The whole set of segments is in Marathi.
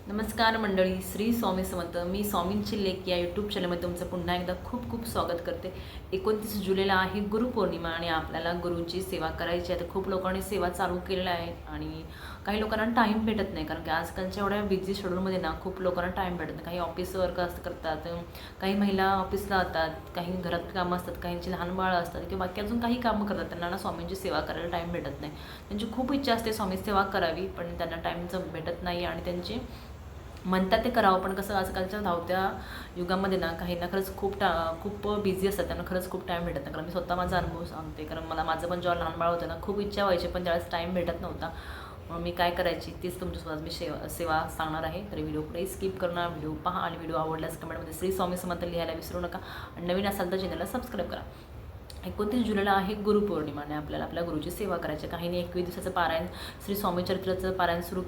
नमस्कार मंडळी, श्री स्वामी समर्थ. मी स्वामींची लेक या यूट्यूब चॅनलमध्ये तुमचं पुन्हा एकदा खूप खूप स्वागत करते. 29 जुलैला आहे गुरुपौर्णिमा आणि आपल्याला गुरूंची सेवा करायची आहे. तर खूप लोकांनी सेवा चालू केलेल्या आहेत आणि काही लोकांना टाईम भेटत नाही, कारण की आजकालच्या एवढ्या बिझी शेड्यूलमध्ये ना खूप लोकांना टाईम भेटत नाही. काही ऑफिस वर्क करतात, काही महिला ऑफिसला जातात, काही घरात कामं असतात, काहींची लहान बाळं असतात किंवा बाकी अजून काही कामं करतात. त्यांना ना स्वामींची सेवा करायला टाईम भेटत नाही. त्यांची खूप इच्छा असते स्वामी सेवा करावी, पण त्यांना टाईमचं भेटत नाही आणि त्यांची म्हणतात ते करावं, पण कसं आजकालच्या धावत्या युगामध्ये ना काहींना खरंच खूप बिझी असतात, त्यांना खरंच खूप टाईम भेटत नाही. कारण मी स्वतः माझा अनुभव सांगते, कारण माझं पण जेव्हा लहान बाळ होतं ना खूप इच्छा व्हायची, पण त्यावेळेस टाईम भेटत नव्हता. मग मी काय करायची तीच तुमच्यासोबत मी सेवा सांगणार आहे. तर व्हिडिओ पुढे स्किप करणं, व्हिडिओ पहा आणि व्हिडिओ आवडल्यास कमेंटमध्ये श्री स्वामी समर्थ लिहायला विसरू नका आणि नवीन असाल तर चॅनलला सबस्क्राईब करा. 29 जुलैला आहे गुरुपौर्णिमा आणि आपल्याला आपल्या गुरुची सेवा करायची. काहींनी 21 दिवसाचं पारायण श्री स्वामी चरित्राचं पारायण सुरू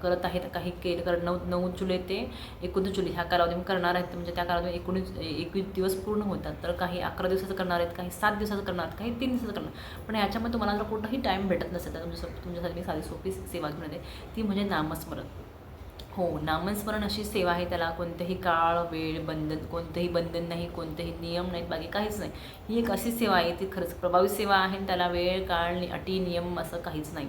करत आहेत. काही केलं 9 जुलै ते 29 जुलै ह्या कालावधी करणार आहेत. म्हणजे त्या कालावधी 21 दिवस पूर्ण होतात. तर काही 11 दिवसाचं करणार आहेत, काही 7 दिवसाचं करणार आहेत, काही 3 दिवसाचं करणार. पण ह्याच्यामध्ये तुम्हाला जर कुठंही टाईम भेटत नसेल तर तुमच्यासाठी मी साधी सोपी सेवा घेऊन येते. ती म्हणजे नामस्मरण. हो, नामस्मरण अशी सेवा आहे. त्याला कोणतेही काळ, वेळ, कोणतेही बंधन नाही, कोणतेही नियम नाहीत, बाकी काहीच नाही. ही एक अशी सेवा आहे, ती खरंच प्रभावी सेवा आहे. त्याला वेळ, काळ, अटी, नियम असं काहीच नाही.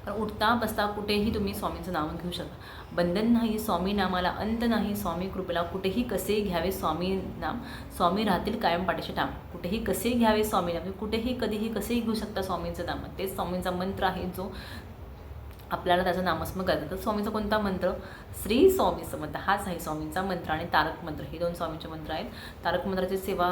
कारण उठता बसता कुठेही तुम्ही स्वामींचं नाव घेऊ शकता. बंधन नाही, स्वामी नामाला अंत नाही, स्वामी कृपेला कुठेही कसे घ्यावे स्वामी नाम, स्वामी राहतील कायम पाठीशी ठाम. कुठेही कसे घ्यावे स्वामी नाम, कुठेही कधीही कसेही घेऊ शकता स्वामींचं नाम. तेच स्वामींचा मंत्र आहे, जो आपल्याला त्याचं नामस्मरण करायचं. तर स्वामीचा कोणता मंत्र? श्री स्वामी समर्थ हाच आहे स्वामींचा मंत्र. आणि तारक मंत्र हे 2 स्वामींचे मंत्र आहेत. तारक मंत्राची सेवा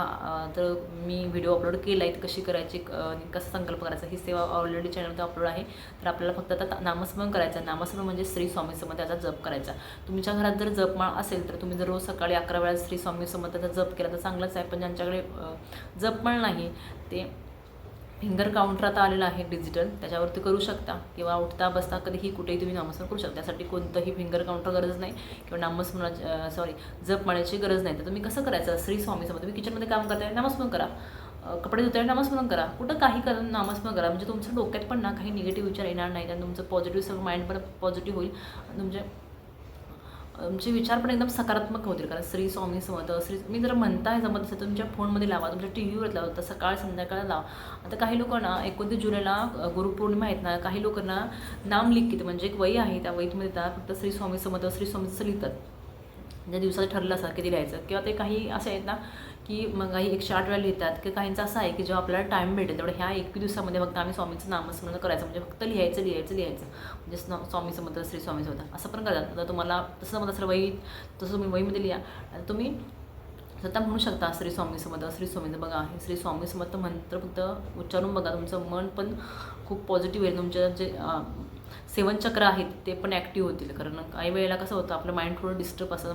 तर मी व्हिडिओ अपलोड केला आहे, कशी करायची, कसा संकल्प करायचा, ही सेवा ऑलरेडी चॅनलवर अपलोड आहे. तर आपल्याला फक्त आता नामस्मरण करायचं. नामस्मरण म्हणजे श्री स्वामी समर्थ त्याचा जप करायचा. तुमच्या घरात जर जपमाळ असेल तर तुम्ही जर रोज सकाळी 11 वेळा श्री स्वामी समर्थाचा जप केला तर चांगलंच आहे. पण ज्यांच्याकडे जपमाळ नाही ते फिंगर काउंटर आता आलेला आहे डिजिटल, त्याच्यावरती करू शकता किंवा उठता बसता कधीही कुठेही तुम्ही नामस्मरण करू शकता. त्यासाठी कोणतंही फिंगर काउंटर गरज नाही किंवा जप मारण्याची गरज नाही. तर तुम्ही कसं करायचं? श्री स्वामी समर्थ. तुम्ही किचनमध्ये काम करताय, नामस्मरण करा. कपडे धुताय, नामस्मरण करा. कुठं काही करा, नामस्मरण करा. म्हणजे तुमच्या डोक्यात पण ना काही निगेटिव्ह विचार येणार नाही आणि तुमचं पॉझिटिव्ह सगळं माइंड पण पॉझिटिव्ह होईल. तुमचे विचार पण एकदम सकारात्मक होतील. कारण श्री स्वामी समर्थ मी जर म्हणताय जमत असेल तर तुमच्या फोनमध्ये लावा, तुमच्या टीव्हीवर लावा, तर सकाळ संध्याकाळ लावा. आता काही लोकांना 29 जुलैला गुरुपौर्णिमा आहेत ना, काही लोकांना नामलिखित म्हणजे एक वही आहे, त्या वहीमध्ये त्या फक्त श्री स्वामी समर्थ श्री स्वामीचं लिहितात. ज्या दिवसाचं ठरलं असं किती लिहायचं, किंवा ते काही असे आहेत ना की मग काही 108 वेळा लिहितात, की काहींचं असं आहे की जेव्हा आपल्याला टाईम भेटेल तेवढं ह्या 21 दिवसामध्ये फक्त आम्ही स्वामीचं नामस्मरण करायचं. म्हणजे फक्त लिहायचं म्हणजे स्वामी समर्थ श्री स्वामी समर्थ असं पण करतात. तर तुम्हाला तसं जमत असेल वही, तसं तुम्ही वहीमध्ये लिहा. तुम्ही स्वतः म्हणू शकता श्री स्वामी समर्थ श्री स्वामी. बघा, हे श्री स्वामी समर्थ मंत्र फक्त उच्चारून बघा, तुमचं मन पण खूप पॉझिटिव्ह आहे. तुमचं जे 7 चक्र आहेत ते पण ॲक्टिव्ह होतील. कारण काही वेळेला कसं होतं, आपलं माइंड थोडं डिस्टर्ब असं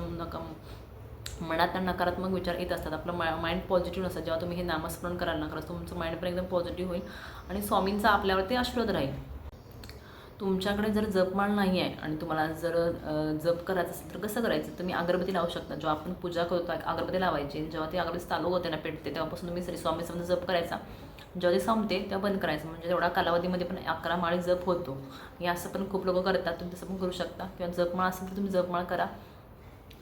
मनात नकारात्मक विचार येत असतात, आपलं माइंड पॉझिटिव्ह नसतं. जेव्हा तुम्ही हे नामस्मरण कराल ना, खरंच तुमचं माइंड पण एकदम पॉझिटिव्ह होईल आणि स्वामींचा आपल्यावरती आशीर्वाद राहील. तुमच्याकडे जर जपमाळ नाही आहे आणि तुम्हाला जर जप करायचं असेल तर कसं करायचं? तुम्ही अगरबत्ती लावू शकता. जेव्हा आपण पूजा करतो अगरबत्ती लावायची, जेव्हा ती अगरबत्ती चालू होते ना, पेटते, तेव्हापासून तुम्ही श्री स्वामी समर्थ जप करायचा. जेव्हा ते संपते तेव्हा बंद करायचं. म्हणजे तेवढा कालावधीमध्ये पण 11 माळी जप होतो. हे असं पण खूप लोक करतात, तुम्ही तसं पण करू शकता. किंवा जपमाळ असेल तर तुम्ही जपमाळ करा,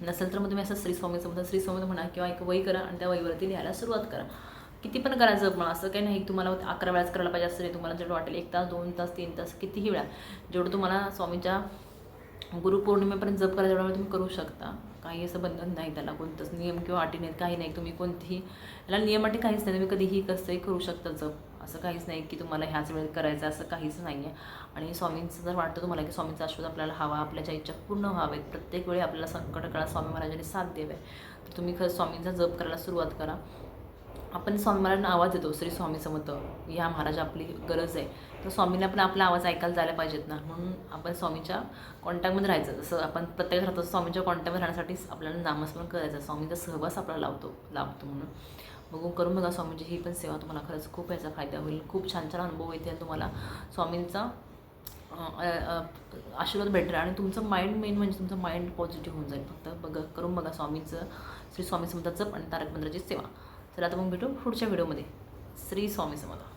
नसेल तर मग तुम्ही असं श्री स्वामी समर्थ श्री स्वामी म्हणा किंवा एक वही करा आणि त्या वहीवरती लिहायला सुरुवात करा. किती पण करा जपमाळ, असं काही नाही तुम्हाला 11 वेळाच करायला पाहिजे असं नाही. तुम्हाला जेवढं वाटेल 1 तास 2 तास 3 तास कितीही वेळा, जेवढं तुम्हाला स्वामींच्या गुरुपौर्णिमेपर्यंत जप करायला जेवढा तुम्ही करू शकता. काही असं बंधन नाही, त्याला कोणतंच नियम किंवा अटी नाहीत, काही नाही. तुम्ही कोणतीही त्याला नियम अटी काहीच नाही, तुम्ही कधीही कसंही करू शकता जप. असं काहीच नाही की तुम्हाला ह्याच वेळेत करायचं, असं काहीच नाही आहे. आणि स्वामींचं जर वाटतं तुम्हाला की स्वामींचा आशीर्वाद आपल्याला हवा, आपल्या ज्या इच्छा पूर्ण व्हावेत, प्रत्येक वेळी आपल्याला संकट काळात स्वामी महाराजांनी साथ द्यावे, तर तुम्ही खरं स्वामींचा जप करायला सुरुवात करा. आपण स्वामी महाराजांना आवाज देतो, श्री स्वामी समर्थ ह्या महाराज आपली गरज आहे. तर स्वामींना पण आपला आवाज ऐकायला जायला पाहिजेत ना, म्हणून आपण स्वामीच्या कॉन्टॅक्टमध्ये राहायचं. जसं आपण प्रत्येक राहतो स्वामींच्या कॉन्टॅक्टमध्ये राहण्यासाठीच आपल्याला नामस्मरण करायचं. स्वामींचा सहवास आपल्याला लाभतो म्हणून बघून करून बघा. स्वामींची ही पण सेवा तुम्हाला खरंच खूप याचा फायदा होईल. खूप छान छान अनुभव येतील तुम्हाला. स्वामींचा आशीर्वाद भेटेल आणि तुमचं माइंड मेन म्हणजे तुमचं माइंड पॉझिटिव्ह होऊन जाईल. फक्त करून बघा स्वामींचं श्री स्वामी समर्थ जप आणि तारक मंत्राची सेवा. तर आता मग भेटू पुढच्या व्हिडिओमध्ये. श्री स्वामी समर्थ.